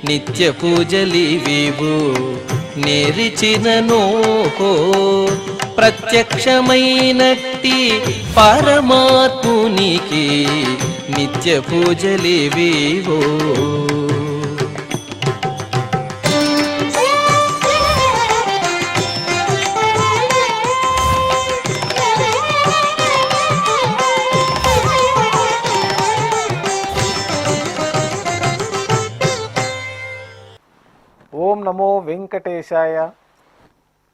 నిత్య పూజలివివు నేరిచిననో ప్రత్యక్షమైనట్టి పరమాత్మునికి నిత్య పూజలివివో. ఓం నమో వెంకటేశాయ.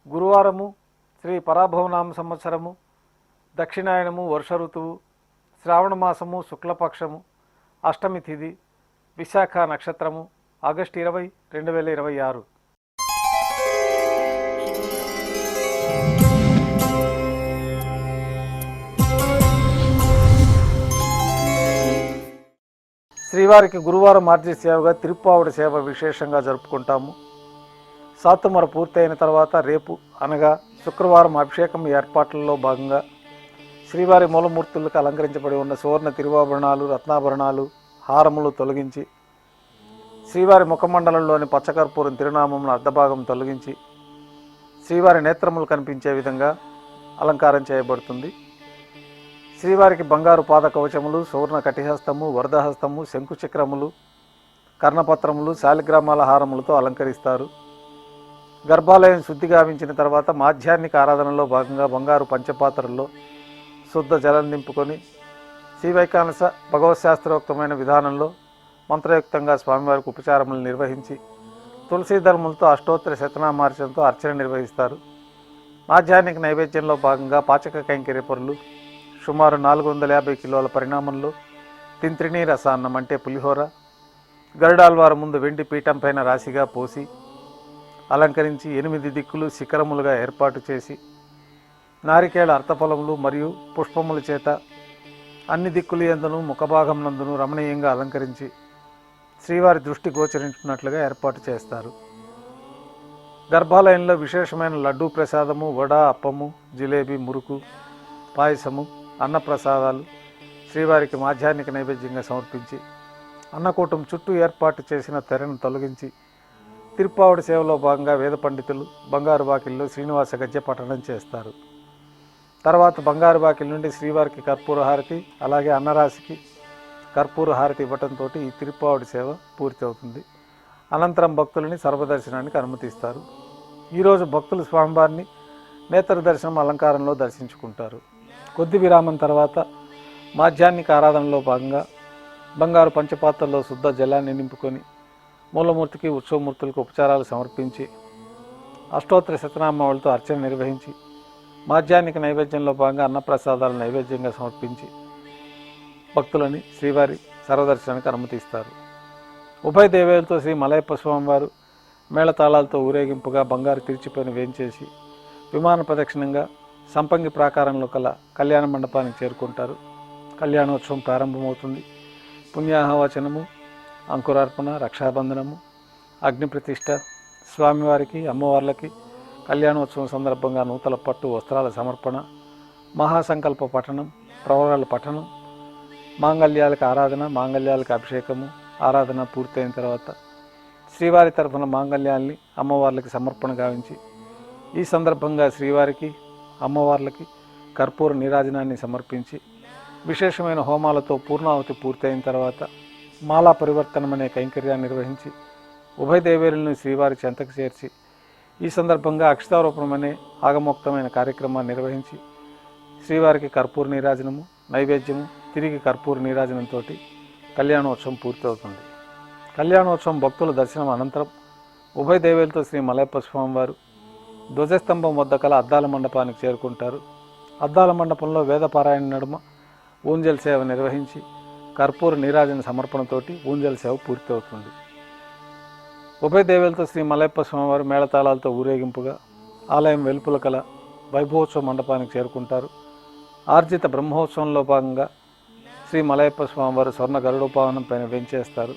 గురువారము, శ్రీ పరాభవనామ సంవత్సరము, దక్షిణాయనము, వర్ష ఋతువు, శ్రావణ మాసము, శుక్లపక్షము, అష్టమి తిథి, విశాఖ నక్షత్రము, ఆగస్టు 20, 2026. శ్రీవారికి గురువారం ఆర్జీ సేవగా తిరుప్పావడి సేవ విశేషంగా జరుపుకుంటాము. సాతుమర పూర్తయిన తర్వాత రేపు అనగా శుక్రవారం అభిషేకం ఏర్పాట్లలో భాగంగా శ్రీవారి మూలమూర్తులకు అలంకరించబడి ఉన్న సువర్ణ తిరువాభరణాలు, రత్నాభరణాలు, హారములు తొలగించి శ్రీవారి ముఖమండలంలోని పచ్చకర్పూరం తిరునామమును అర్ధభాగం తొలగించి శ్రీవారి నేత్రములు కనిపించే విధంగా అలంకారం చేయబడుతుంది. శ్రీవారికి బంగారు పాద కవచములు, సువర్ణ కటిహస్తము, వరదహస్తము, శంకుచక్రములు, కర్ణపత్రములు, శాలిగ్రామాల హారములతో అలంకరిస్తారు. గర్భాలయం శుద్ధి గావించిన తర్వాత మాధ్యాహ్నిక ఆరాధనలో భాగంగా బంగారు పంచపాత్రల్లో శుద్ధ జలం నింపుకొని శ్రీవైకానస భగవశాస్త్రోక్తమైన విధానంలో మంత్రయుక్తంగా స్వామివారికి ఉపచారములు నిర్వహించి తులసీదళములతో అష్టోత్తర శతనామార్చనతో అర్చన నిర్వహిస్తారు. మాధ్యాహ్నిక నైవేద్యంలో భాగంగా పాచక కైంకర్య పరులు సుమారు 450 కిలోల పరిణామంలో తింత్రిణీ రసాన్నం అంటే పులిహోర గరుడాల్వారు ముందు వెండి పీఠం పైన రాశిగా పోసి అలంకరించి 8 దిక్కులు శిఖరములుగా ఏర్పాటు చేసి నారికేళ అర్థఫలములు మరియు పుష్పముల చేత అన్ని దిక్కులు యందును ముఖభాగం నందును రమణీయంగా అలంకరించి శ్రీవారి దృష్టి గోచరించినట్లుగా ఏర్పాటు చేస్తారు. గర్భాలయంలో విశేషమైన లడ్డూ ప్రసాదము, వడ, అప్పము, జిలేబీ, మురుకు, పాయసము, అన్నప్రసాదాలు శ్రీవారికి మాధ్యాహ్నిక నైవేద్యంగా సమర్పించి అన్నకూటం చుట్టూ ఏర్పాటు చేసిన తెరను తొలగించి తిరుప్పావడి సేవలో భాగంగా వేద పండితులు బంగారు బాకిల్లో శ్రీనివాస గద్య పఠనం చేస్తారు. తర్వాత బంగారు బాకిల్ నుండి శ్రీవారికి కర్పూర హారతి అలాగే అన్నరాశికి కర్పూర హారతి ఇవ్వటంతో ఈ తిరుప్పావడి సేవ పూర్తి అవుతుంది. అనంతరం భక్తులని సర్వదర్శనానికి అనుమతిస్తారు. ఈరోజు భక్తులు స్వామివారిని నేత్ర దర్శనం అలంకారంలో దర్శించుకుంటారు. కొద్ది విరామం తర్వాత మాధ్యాహ్నిక ఆరాధనలో భాగంగా బంగారు పంచపాత్రలో శుద్ధ జలాన్ని నింపుకొని మూలమూర్తికి ఉత్సవమూర్తులకు ఉపచారాలు సమర్పించి అష్టోత్తర శతనామావళితో అర్చన నిర్వహించి మాధ్యాహ్నిక నైవేద్యంలో భాగంగా అన్నప్రసాదాలు నైవేద్యంగా సమర్పించి భక్తులని శ్రీవారి సర్వదర్శనానికి అనుమతిస్తారు. ఉభయ దేవేలతో శ్రీ మలయప్ప స్వామివారు మేళతాళాలతో ఊరేగింపుగా బంగారు తిరిచిపైన వేంచేసి విమాన ప్రదక్షిణంగా సంపంగి ప్రాకారంలో కల కళ్యాణ మండపానికి చేరుకుంటారు. కళ్యాణోత్సవం ప్రారంభమవుతుంది. పుణ్యాహవచనము, అంకురార్పణ, రక్షాబంధనము, అగ్నిప్రతిష్ఠ, స్వామివారికి అమ్మవార్లకి కళ్యాణోత్సవం సందర్భంగా నూతన పట్టు వస్త్రాల సమర్పణ, మహాసంకల్ప పఠనం, ప్రవరాల పఠనం, మాంగళ్యాలకు ఆరాధన, మాంగళ్యాలకు అభిషేకము, ఆరాధన పూర్తయిన తర్వాత శ్రీవారి తరఫున మాంగళ్యాల్ని అమ్మవార్లకి సమర్పణ గావించి ఈ సందర్భంగా శ్రీవారికి అమ్మవార్లకి కర్పూర నీరాజనాన్ని సమర్పించి విశేషమైన హోమాలతో పూర్ణావతి పూర్తయిన తర్వాత మాలా పరివర్తనం అనే కైంకర్యాన్ని నిర్వహించి ఉభయ దేవేరులను శ్రీవారి చెంతకు చేర్చి ఈ సందర్భంగా అక్షతారోపణం అనే ఆగమోక్తమైన కార్యక్రమాన్ని నిర్వహించి శ్రీవారికి కర్పూర నీరాజనము, నైవేద్యము, తిరిగి కర్పూర నీరాజనంతో కళ్యాణోత్సవం పూర్తవుతుంది. కళ్యాణోత్సవం భక్తుల దర్శనం అనంతరం ఉభయ దేవేలతో శ్రీ మలయప్ప స్వామివారు ధ్వజస్తంభం వద్ద కల అద్దాల మండపానికి చేరుకుంటారు. అద్దాల మండపంలో వేదపారాయణ నడుమ ఊంజల్ సేవ నిర్వహించి కర్పూర నీరాజన సమర్పణతోటి ఊంజల్ సేవ పూర్తవుతుంది. ఉభయ దేవేలతో శ్రీ మలయప్ప స్వామివారు మేళతాళాలతో ఊరేగింపుగా ఆలయం వెలుపుల కల వైభవోత్సవ మండపానికి చేరుకుంటారు. ఆర్జిత బ్రహ్మోత్సవంలో భాగంగా శ్రీ మలయప్ప స్వామివారు స్వర్ణ గరుడోపావనం పైన వెంచేస్తారు.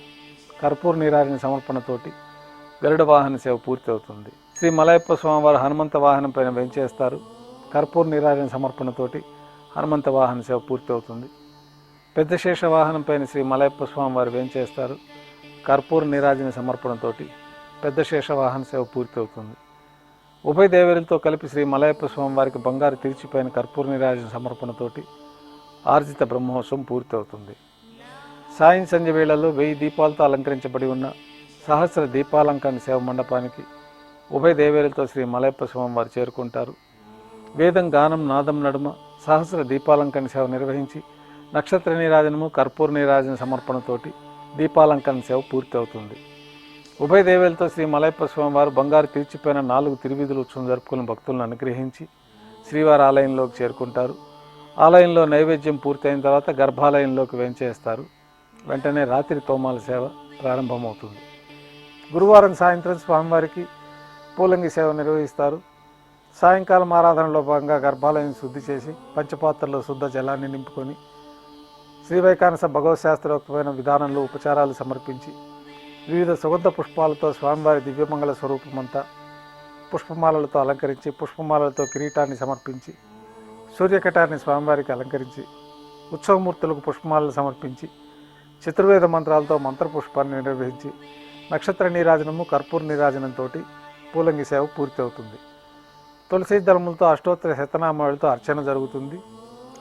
కర్పూర నీరాజన సమర్పణతోటి గరుడ వాహన సేవ పూర్తి అవుతుంది. శ్రీ మలయప్ప స్వామివారు హనుమంత వాహనం పైన వెంచేస్తారు. కర్పూర నీరాజన సమర్పణతోటి హనుమంత వాహన సేవ పూర్తి అవుతుంది. పెద్ద శేష వాహనం పైన శ్రీ మలయప్ప స్వామివారు వేంచేస్తారు. కర్పూర నీరాజన సమర్పణతోటి పెద్ద శేషవాహన సేవ పూర్తవుతుంది. ఉభయ దేవేరులతో కలిపి శ్రీ మలయప్ప స్వామి వారికి బంగారు తిరిచిపోయిన కర్పూర నీరాజన సమర్పణతోటి ఆర్జిత బ్రహ్మోత్సవం పూర్తవుతుంది. సాయం సంధ్య వేళల్లో 1000 దీపాలతో అలంకరించబడి ఉన్న సహస్ర దీపాలంకరణ సేవ మండపానికి ఉభయ దేవేరులతో శ్రీ మలయప్ప స్వామి వారు చేరుకుంటారు. వేదం గానం నాదం నడుమ సహస్ర దీపాలంకరణ సేవ నిర్వహించి నక్షత్ర నీరాజనము కర్పూర నీరాజన సమర్పణతోటి దీపాలంకరణ సేవ పూర్తి అవుతుంది. ఉభయ దేవేలతో శ్రీ మలయప్ప స్వామి వారు బంగారు తీర్చిపోయిన 4 తిరువీధుల ఉత్సవం జరుపుకుని భక్తులను అనుగ్రహించి శ్రీవారి ఆలయంలోకి చేరుకుంటారు. ఆలయంలో నైవేద్యం పూర్తయిన తర్వాత గర్భాలయంలోకి వేంచేస్తారు. వెంటనే రాత్రి తోమాల సేవ ప్రారంభమవుతుంది. గురువారం సాయంత్రం స్వామివారికి పూలంగి సేవ నిర్వహిస్తారు. సాయంకాలం ఆరాధనలో భాగంగా గర్భాలయం శుద్ధి చేసి పంచపాత్రలో శుద్ధ జలాన్ని నింపుకొని శ్రీవైకానస భగవత్ శాస్త్రోక్తమైన విధానంలో ఉపచారాలు సమర్పించి వివిధ సుగంధ పుష్పాలతో స్వామివారి దివ్యమంగళ స్వరూపమంతా పుష్పమాలలతో అలంకరించి పుష్పమాలలతో కిరీటాన్ని సమర్పించి సూర్యకటాన్ని స్వామివారికి అలంకరించి ఉత్సవమూర్తులకు పుష్పమాలలు సమర్పించి చతుర్వేద మంత్రాలతో మంత్రపుష్పాన్ని నిర్వహించి నక్షత్ర నీరాజనము కర్పూర నీరాజనంతో పూలంగి సేవ పూర్తి అవుతుంది. తులసి దళములతో అష్టోత్తర శతనామాలతో అర్చన జరుగుతుంది.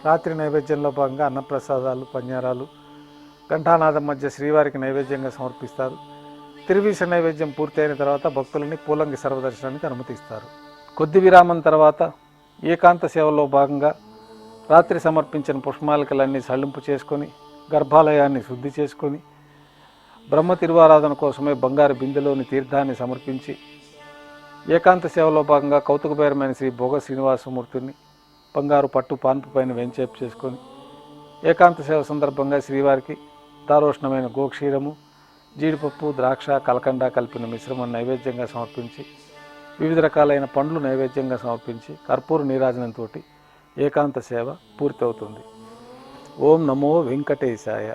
రాత్రి నైవేద్యంలో భాగంగా అన్నప్రసాదాలు పన్యారాలు ఘంటానాదం మధ్య శ్రీవారికి నైవేద్యంగా సమర్పిస్తారు. తిరువీస నైవేద్యం పూర్తయిన తర్వాత భక్తులని పూలంగి సర్వదర్శనానికి అనుమతిస్తారు. కొద్ది విరామం తర్వాత ఏకాంత సేవలో భాగంగా రాత్రి సమర్పించిన పుష్పమాలికలన్నీ సళ్ళింపు చేసుకొని గర్భాలయాన్ని శుద్ధి చేసుకొని బ్రహ్మ తిరువారాధన కోసమే బంగారు బిందెలోని తీర్థాన్ని సమర్పించి ఏకాంత సేవలో భాగంగా కౌతుకబేరమైన శ్రీ భోగ శ్రీనివాసమూర్తిని బంగారు పట్టు పాన్పు పైన వెంచేపు చేసుకొని ఏకాంత సేవ సందర్భంగా శ్రీవారికి దారోష్ణమైన గోక్షీరము జీడిపప్పు ద్రాక్ష కలకండ కలిపిన మిశ్రమం నైవేద్యంగా సమర్పించి వివిధ రకాలైన పండ్లు నైవేద్యంగా సమర్పించి కర్పూర నీరాజనంతో ఏకాంత సేవ పూర్తవుతుంది. ఓం నమో వెంకటేశాయ.